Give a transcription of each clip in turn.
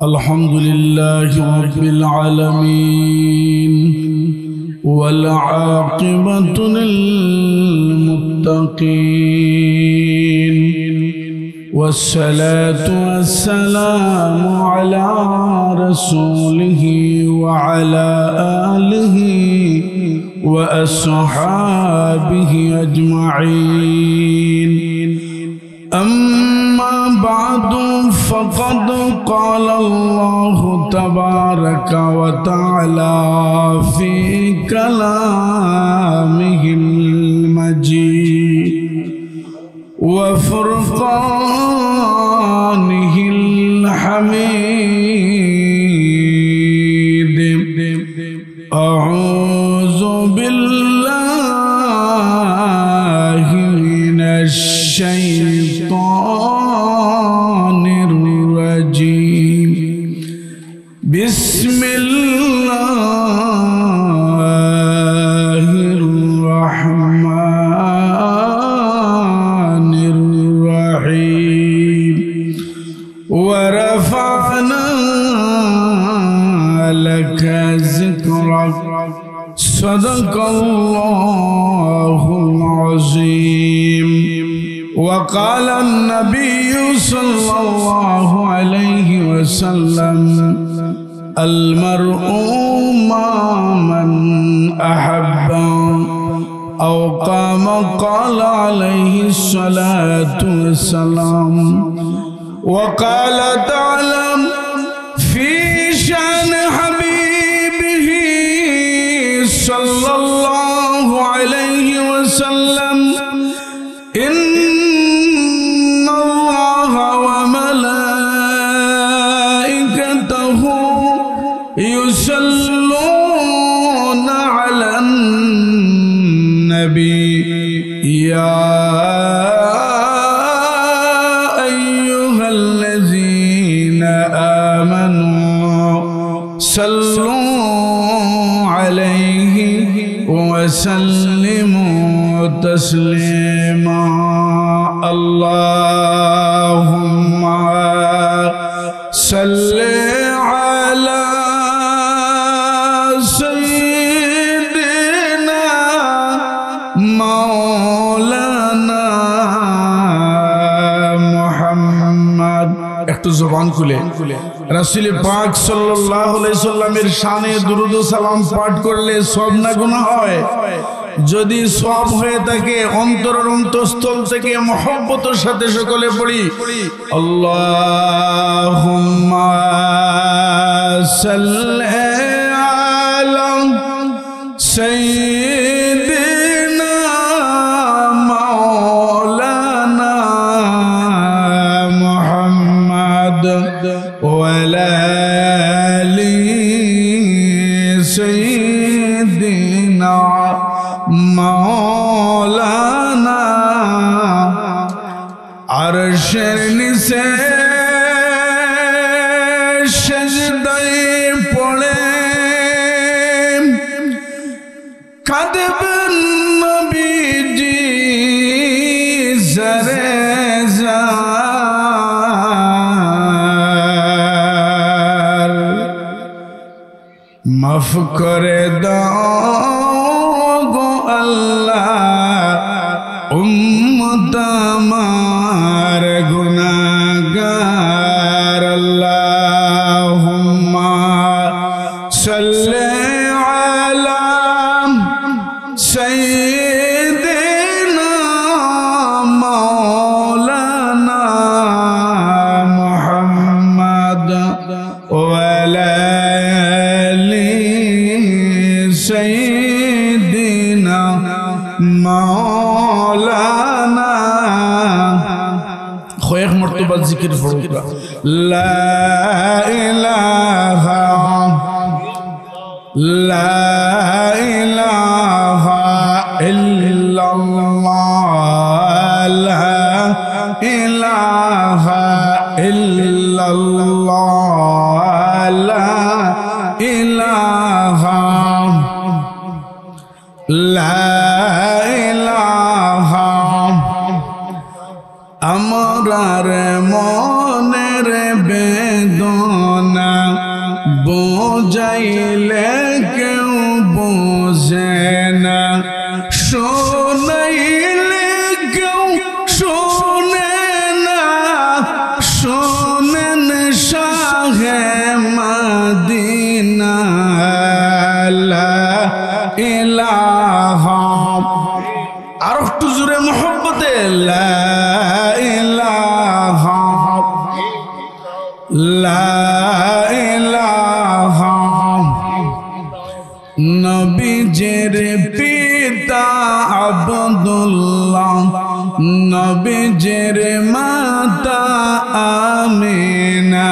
الحمد لله رب العالمين والعاقبة للمتقين والصلاة والسلام على رسوله وعلى آله وأصحابه أجمعين أما بعد فقد قال الله تبارك وتعالى في كلامه المجيد وفرقانه الحميد أعوذ بالله من الشيطان الرجيم بسم الله الرحمن الرحيم ورفعنا لك ذكرك صدق الله العظيم وقال النبي صلى الله عليه وسلم المرء مع من أحب أو قام قال عليه الصلاة والسلام وقال تعالى في شأن حبيبه صلى الله عليه وسلم إن الله وملائكته يصلون على النبي يا أيها الذين آمنوا صلوا عليه وسلموا تسليما اللهم صل على سيدنا مولانا محمد একটু জবান খুলে রাসূল পাক সাল্লাল্লাহু আলাইহি সাল্লামের শানে দুরূদ ও সালাম পাঠ করলে সব না গুনাহ হয় যদি সওয়াব হয়ে থাকে অন্তরের অন্তঃস্থল থেকে মহব্বতের সাথে সকলে পড়ি আল্লাহুম্মা সাল্লি আলা সাইয়্যিদিনা মাওলানা মুহাম্মদ ওয়া আলা আলি সাইয়্যিদিনা মৌলানা আরশের নিচে সেজদায় পড়ে কাঁদবেন নবীজি জারে জার মাফ করে দাও গো আল্লাহ উম্মত আমার গুনাহগার আল্লাহুম্মা সাল্লি আলা সাইয়্যিদিনা মাওলানা মুহাম্মদ ওয়া আলা আলি সাইয়্যিদিনা মাওলানা কয়েক মর্তবা জিকির পড়ুকা লা ইলাহা ইল্লাল্লাহ লা ইলাহা ইল্লাল্লাহ লা ইলাহা লা ইলাহা আমার মনের বেদনা না, বোঝাইলে কেউ বোঝে না, শোনাইলে কেউ শোনে না, শোনেন শাহে মদিনা লা ইলাহা, আর একটু জোরে মোহব্বতে লা ইলাহা লা ইলাহা। নবীজির পিতা আব্দুল্লাহ, নবীজির মাতা আমিনা,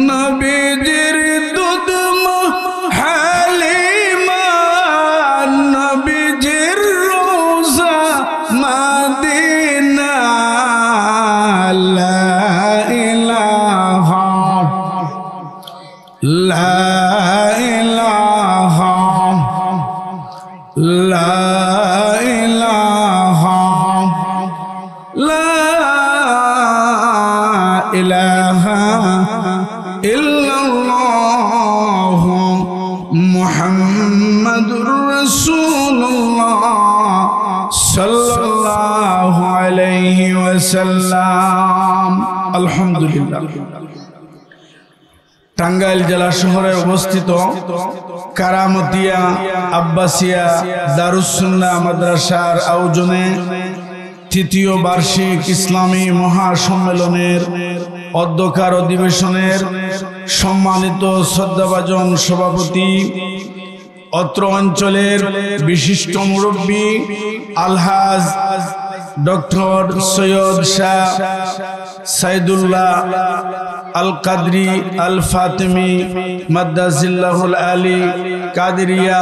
নবীজির দুধ মা হালিমা, নবীজির রোজা মদিনা লা ইলাহা লা ইলাহা লা ইলাহা লা ইলাহা ইল্লাল্লাহ মুহাম্মাদুর রাসূলুল্লাহ সাল্লাল্লাহু আলাইহি ওয়াসাল্লাম। আলহামদুলিল্লাহ। টাঙ্গাইল জেলা শহরে অবস্থিত কারামতিয়া আব্বাসিয়া দারুস সুন্নাহ মাদ্রাসার আয়োজনে তৃতীয় বার্ষিক ইসলামী মহাসম্মেলনের অধ্যক্ষার অধিবেশনের সম্মানিত শ্রদ্ধাভাজন সভাপতি, অত্র অঞ্চলের বিশিষ্ট মুরব্বী আলহাজ ডক্টর সৈয়দ শাহ সাইদুল্লাহ আল কাদরি আল ফাতিমি মাদ্দাজিল্লাহুল আলী কাদেরিয়া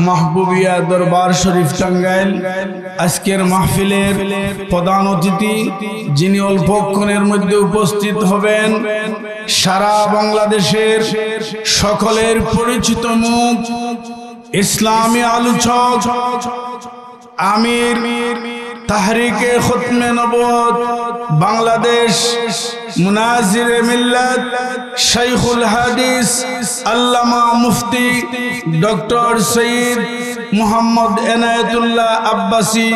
মাহবুবিয়া দরবার শরীফ টাঙ্গাইল, আজকের মাহফিলের প্রধান অতিথি যিনি অল্পক্ষণের মধ্যে উপস্থিত হবেন, সারা বাংলাদেশের সকলের পরিচিত মুখ, ইসলামী আলোচক, আমির তাহরিকে খতমে নবুয়ত বাংলাদেশ, মুনাজিরে মিল্লাত, শাইখুল হাদিস আল্লামা মুফতি ডক্টর সৈয়দ মুহাম্মদ এনায়েতুল্লাহ আব্বাসী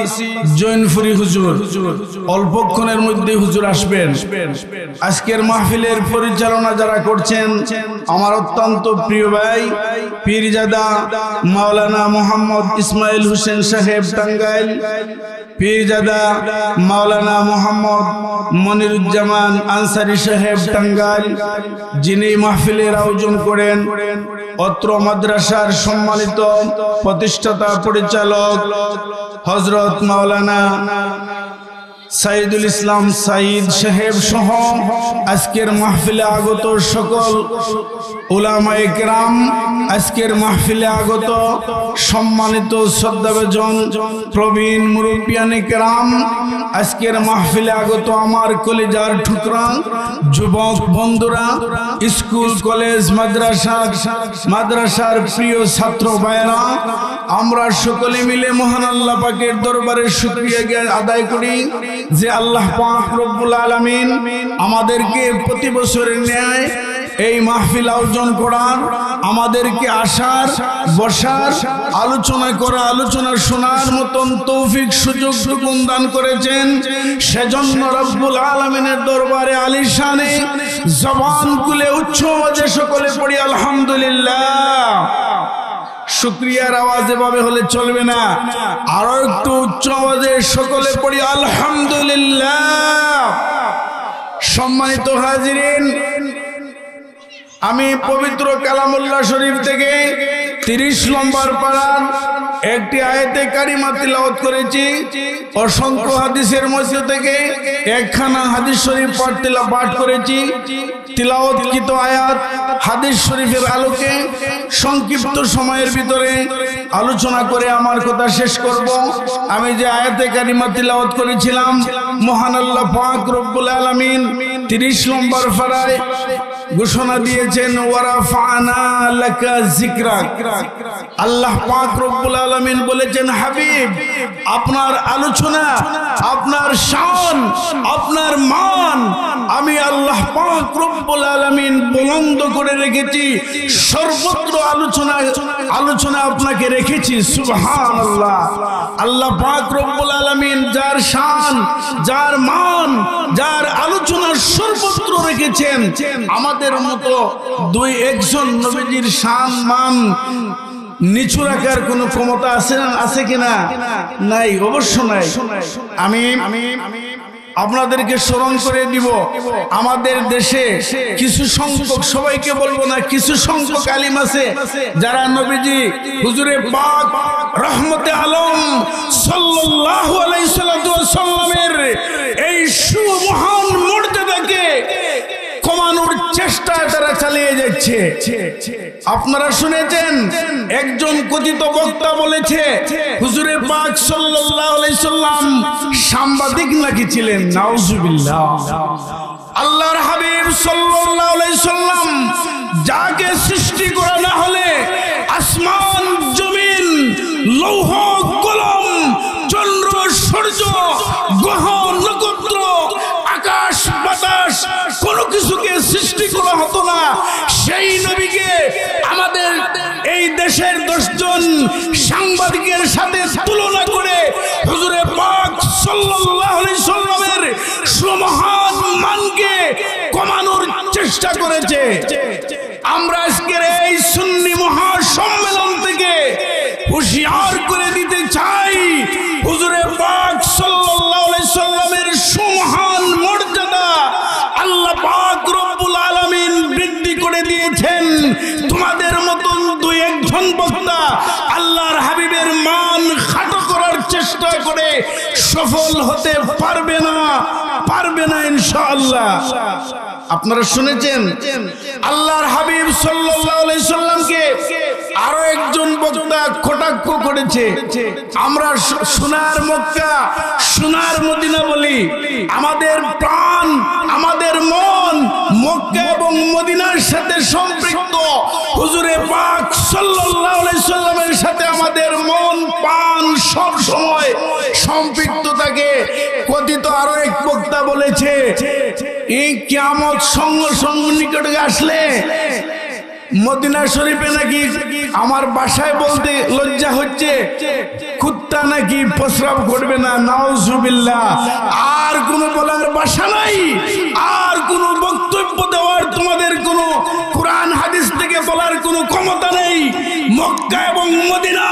জৈনপুরী হুজুর। অল্পক্ষণের মধ্যে হুজুর আসবেন। আজকের মাহফিলের পরিচালনা যারা করছেন আমার অত্যন্ত প্রিয় ভাই পীরজাদা মাওলানা মোহাম্মদ ইসমাইল হোসেন সাহেব টাঙ্গাইল, পীরজাদা মাওলানা মোহাম্মদ মনিরুজ্জামান আনসারী সাহেব টাঙ্গাইল, যিনি মাহফিলের আয়োজন করেন, অত্র মাদ্রাসার সম্মানিত প্রতিষ্ঠাতা পরিচালক হযরত মাওলানা সাইদুল ইসলাম সাইদ সাহেব সহ আজকের মাহফিলে আগত সকল উলামায়ে কেরাম, আজকের মাহফিলে আগত সম্মানিত শ্রদ্ধাভাজন প্রবীণ মুরব্বিয়ানে কেরাম, আজকের মাহফিলে আগত আমার কলিজার টুকরা যুবক বন্ধুরা, স্কুল কলেজ মাদ্রাসার প্রিয় ছাত্র ভাইরা, আমরা সকলে মিলে মহান আল্লাহ পাকের দরবারে শুকরিয়া আদায় করি যে আল্লাহ পাক রব্বুল আলামিন আমাদেরকে প্রতি বছরের ন্যায় এই মাহফিল আয়োজন করার, আমাদেরকে আসার, বসার, আলোচনা করা, আলোচনা শোনার মতন তৌফিক সুযোগ দান করেছেন। সেজন্য রব্বুল আলামিনের দরবারে আলিশানে জবান খুলে উচ্চ আওয়াজে সকলে পড়ি আলহামদুলিল্লাহ। শুকরিয়ার আওয়াজ এভাবে হলে চলবে না, আরো একটু উচ্চ আওয়াজে সকলে পড়ি আলহামদুলিল্লাহ। সম্মানিত হাজিরিন, আমি পবিত্র কালামুল্লাহ শরীফ থেকে 30 নম্বর পারার একটি আয়াতে কারিমা তিলাওয়াত করেছি। অসংখ্য হাদিসের মধ্যে থেকে একখানা হাদিস শরীফ পাঠ করেছি। তিলাওয়াতকৃত আয়াত হাদিস শরীফের আলোকে সংক্ষিপ্ত সময়ের ভিতরে আলোচনা করে আমার কথা শেষ করব। আমি যে আয়াতে কারিমা তিলাওয়াত করেছিলাম, মহান আল্লাহ পাক রব্বুল আলামিন 30 নম্বর পারায় ঘোষণা দিয়েছেন ওয়ারাফানা লাকা যিকরাক। আল্লাহ পাক রব্বুল আলামিন বলেছেন, হাবিব আপনার আলোচনা, আপনার শান, আপনার মান আমি আল্লাহ পাক রব্বুল আলামিন বুলন্দ করে রেখেছি, সর্বত্র আলোচনা আপনাকে রেখেছি। সুবহানাল্লাহ। আল্লাহ পাক রব্বুল আলামিন যার শান, যার মান, যার আলোচনা সর্বত্র রেখেছেন, আমাদের মতো দুই একজন নবীজির শান মান নিচু রাখার কোন ক্ষমতা আছে কিনা? নাই, অবশ্য নাই। আমি আপনাদেরকে স্মরণ করে দিব, আমাদের দেশে কিছু সংখ্যক, সবাইকে বলবো না, কিছু সংখ্যক আলিম আছে যারা নবীজি হুজুরে পাক রহমতে আলম সাল্লাল্লাহু আলাইহি সাল্লামের এই সুমহান মর্যাদাকে কমানোর চেষ্টা তারা চালিয়ে যাচ্ছে। আপনারা শুনেছেন একজন কথিত বক্তা বলেছে হুজুরে পাক সাল্লাল্লাহু আলাইহি সাল্লাম সাংবাদিক নাকি ছিলেন। নাউজুবিল্লাহ। আল্লাহর হাবিব সাল্লাল্লাহু আলাইহি সাল্লাম যাকে সৃষ্টি করা না হলে আসমান জমিন লৌহ কলম চন্দ্র সূর্য গ্রহ নক্ষত্র আকাশ বাতাস কোনো কিছুকে সৃষ্টি করা হতো না, সেই নবীকে আমাদের এই দেশের 10 জন সাংবাদিকের সাথে তুলনা করে হুজুরে পাক সাল্লাল্লাহু আলাইহি সাল্লামের সুমহান মানকে কমানোর চেষ্টা করেছে। আমরা আজকের এই সুন্নি মহাসম্মেলন থেকে হুঁশিয়ার করে দিতে চাই, হুজুরে পাক সাল্লাল্লাহু আলাইহি সাল্লামের সুমহান মর্যাদা আল্লাহ পাক রব্বুল আলামিন বৃদ্ধি করে দিয়েছেন। তোমাদের মতন দুই একজন বক্তা আল্লাহর হাবিবের মান খাটো করার চেষ্টা করে সফল হতে পারবে না ইনশাআল্লাহ। আপনারা শুনেছেন আল্লাহর হাবিব সাল্লাল্লাহু আলাইহি সাল্লামকে আরো একজন বক্তা কটাক্ষ করেছে। আমরা সোনার মক্কা, সোনার মদিনা বলি, আমাদের প্রাণ, আমাদের মন মক্কা এবং মদিনার সাথে সম্পৃক্ত। হুজুরে পাক সাল্লাল্লাহু আলাইহি সাল্লামের সাথে আমাদের মন প্রাণ সব সময় সম্পৃক্ত থাকে। কথিত আরো এক বক্তা বলেছে, এই কিয়ামত সঙ্গ নিকটে আসলে মদিনা শরীফে নাকি, আমার বাসায় বলতে লজ্জা হচ্ছে, কুত্তা নাকি প্রস্রাব করবে না। নাউজুবিল্লাহ। আর কোনো বলার ভাষা নাই, আর কোনো বক্তব্য দেওয়ার তোমাদের কোনো কোরআন হাদিস থেকে বলার কোনো ক্ষমতা নেই। মক্কা এবং মদিনা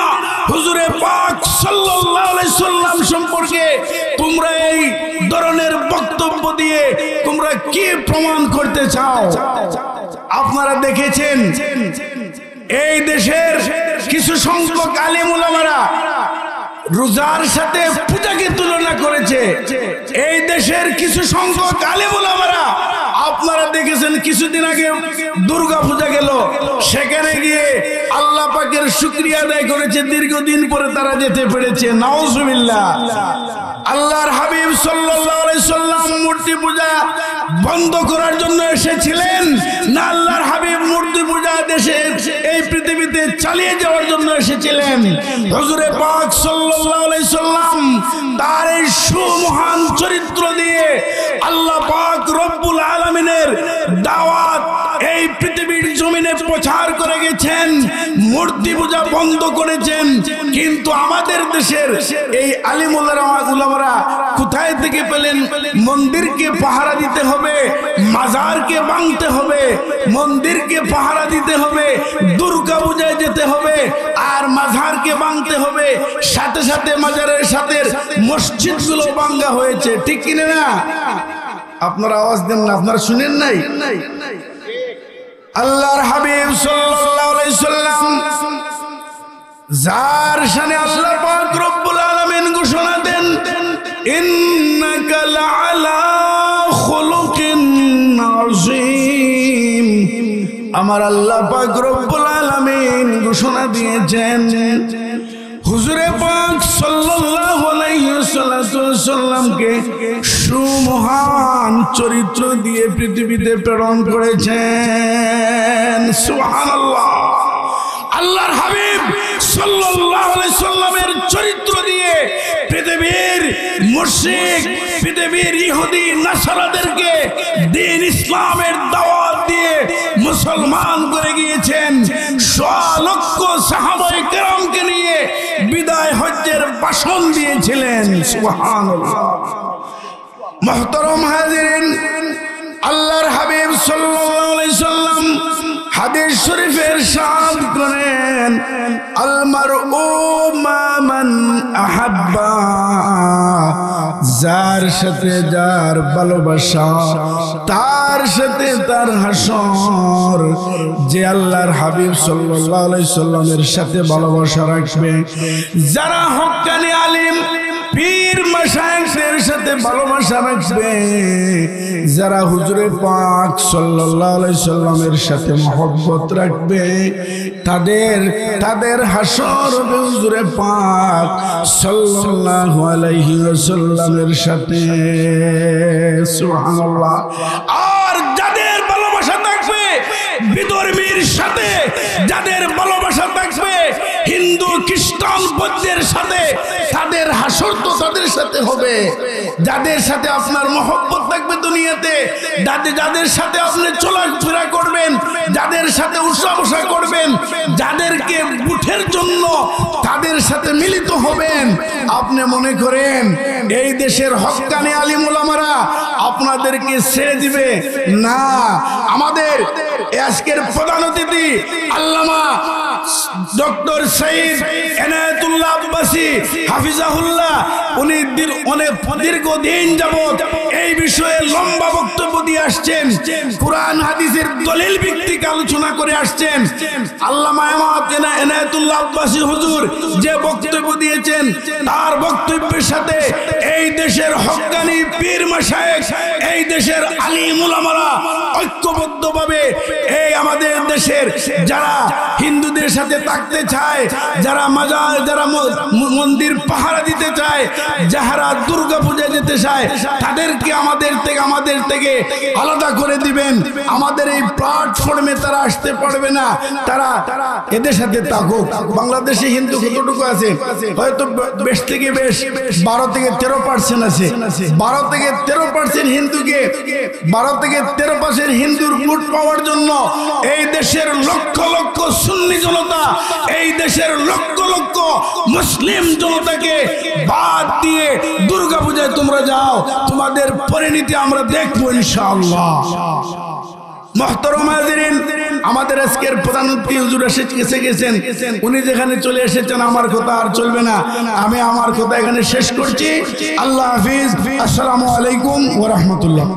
হুজুরে পাক সাল্লাল্লাহু আলাইহি সাল্লাম সম্পর্কে তোমরা এই ধরনের বক্তব্য দিয়ে তোমরা কি প্রমাণ করতে চাও? আপনারা দেখেছেন এই দেশের কিছু সংখ্যক আলেম উলামারা রোজার সাথে পূজাকে তুলনা করেছে। এই দেশের কিছু সংখ্যক আলেম উলামারা, আপনারা দেখেছেন কিছুদিন আগে দুর্গা পূজা গেল, সেখানে গিয়ে আল্লাহ পাকের শুকরিয়া আদায় করেছে, দীর্ঘদিন পরে তারা যেতে পেরেছে। নাউজুবিল্লাহ। আল্লাহর হাবিব সাল্লাল্লাহু আলাইহি সাল্লাম মূর্তি পূজা বন্ধ করার জন্য এসেছিলেন না আল্লাহর হাবিব মূর্তি পূজা দেশে এই পৃথিবীতে চালিয়ে যাওয়ার জন্য এসেছিলেন? হুজুরে পাক সাল্লাল্লাহু আলাইহি সাল্লাম তার এই সুমহান চরিত্র দিয়ে আল্লাহ পাক রব্বুল আলামিনের দাওয়াত এই পৃথিবীর জমিনে প্রচার করে গেছেন, মূর্তি পূজা বন্ধ করেছেন। কিন্তু আমাদের দেশের এই আলিম উলামারা কোথায় থেকে পেলেন মন্দিরকে পাহারা দিতে হবে, মাজারকে ভাঙতে হবে, মন্দিরকে পাহারা দিতে হবে, দুর্গা পূজায় যেতে হবে আর মাজারকে ভাঙতে হবে, সাথে সাথে মাজারের সাথে মসজিদগুলো ভাঙা হয়েছে। ঠিক কিনা না? আপনারা আওয়াজ দেন না, আপনারা শুনেন নাই? আল্লাহর হাবিব সাল্লাল্লাহু আলাইহি সাল্লাম যার শানে আল্লাহ পাক রব্বুল আলামিন ঘোষণা দেন, ইন্নাকা লাআলা খুলুকিন আযীম। আমার আল্লাহ পাক রব্বুল আলামিন ঘোষণা দিয়েছেন, হুজুরে পাক সাল্লাল্লাহু আলাইহি ওয়াসাল্লামকে সুমহান চরিত্র দিয়ে পৃথিবীতে প্রেরণ করেছেন। সুবহানাল্লাহ। আল্লাহর হাবিব সাল্লাল্লাহু আলাইহি সাল্লামের চরিত্র দিয়ে পৃথিবীর মুশরিক, পৃথিবীর ইহুদি নাসারাদেরকে দ্বীন ইসলামের দাওয়াত দিয়ে মুসলমান করে গিয়েছেন। 100 লক্ষ সাহাবায়ে কেরামকে নিয়ে বিদায় হজ্জের ভাষণ দিয়েছিলেন। সুবহানাল্লাহ। মুহতারাম হাজিরিন, আল্লাহর হাবিব সাল্লাল্লাহু আলাইহি সাল্লাম হাদিস শরীফে ইরশাদ করেন, আল মারউ মা মান আহাব্বা, যার সাথে যার ভালোবাসা তার সাথে তার হাসর। যে আল্লাহর হাবিব সাল্লাল্লাহু আলাইহি সাল্লামের সাথে ভালোবাসা রাখবে, যারা হক্কানি আলিম পীর মাশায়েখদের সাথে ভালোবাসা রাখবে, যারা হুজুরে পাক সাল্লাল্লাহু আলাইহি সাল্লামের সাথে মহব্বত রাখবে, তাদের হাসর হবে হুজুরে পাক সাল্লাল্লাহু আলাইহি ওয়াসাল্লামের সাথে। সুবহানাল্লাহ। আর যাদের ভালোবাসা থাকবে বিধর্মীর সাথে, যাদের ভালোবাসা থাকবে হিন্দু খ্রিস্টান বৌদ্ধের সাথে, তাদের হাসর তো তাদের সাথে হবে। যাদের সাথে আপনার মহব্বত থাকবে দুনিয়াতে, যাদের সাথে আপনি চলাফেরা করবেন, যাদের সাথে উঠা বসা করবেন, যাদেরকে বুটের জন্য তাদের সাথে মিলিত হবেন, আপনি মনে করেন এই দেশের হক্কানি আলিম ওলামারা আপনাদেরকে ছেড়ে দিবে? না। আমাদের আজকের প্রধান অতিথি আল্লামা ডক্টর সৈয়দ এনায়েতুল্লাহ আব্বাসী হাফিজাহুল্লাহ, উনি অনেক দীর্ঘদিন যাবত এই বিষয়ে লম্বা বক্তব্য দিয়ে আসছেন, কুরআন হাদিসের দলিল ভিত্তিক আলোচনা করে আসছেন। আল্লামা এনায়েতুল্লাহ আব্বাসী হুজুর যে বক্তব্য দিয়েছেন, তার বক্তব্যের সাথে এই দেশের হক্কানি পীর মাশায়েখ, এই দেশের আলিম উলামারা ঐক্যবদ্ধভাবে এই আমাদের দেশের যারা হিন্দুদের সাথে থাকতে চায়, যারা মাজার, যারা মন্দির পাহারা দিতে চায়, যারা দুর্গা পূজা যেতে চায়, তাদেরকে আমাদের থেকে আলাদা করে দিবেন। আমাদের এই প্ল্যাটফর্মে তারা আসতে পারবে না। তারা এদের সাথে থাকুক। বাংলাদেশে হিন্দু কতটুকু আছে? হয়তো বেশ থেকে বেশ 12 থেকে 13% আছে। 12 থেকে 13% হিন্দুকে, 12 থেকে 13% হিন্দুর ভোট পাওয়ার জন্য এই দেশের লক্ষ লক্ষ সুন্নি জনতা, এই দেশের লক্ষ লক্ষ মুসলিম জনতাকে বাদ দিয়ে দুর্গা পূজায় তোমরা যাও, তোমাদের পরিণতি আমরা দেখবো ইনশাআল্লাহ। মুহতারাম হাজিরিন, আমাদের আজকের প্রধান অতিথি হুজুর এসে গেছেন। উনি যেখানে চলে এসেছেন, আমার কথা আর চলবে না, আমি আমার কথা এখানে শেষ করছি। আল্লাহ হাফিজ। আসসালামু আলাইকুম ওয়া রাহমাতুল্লাহ।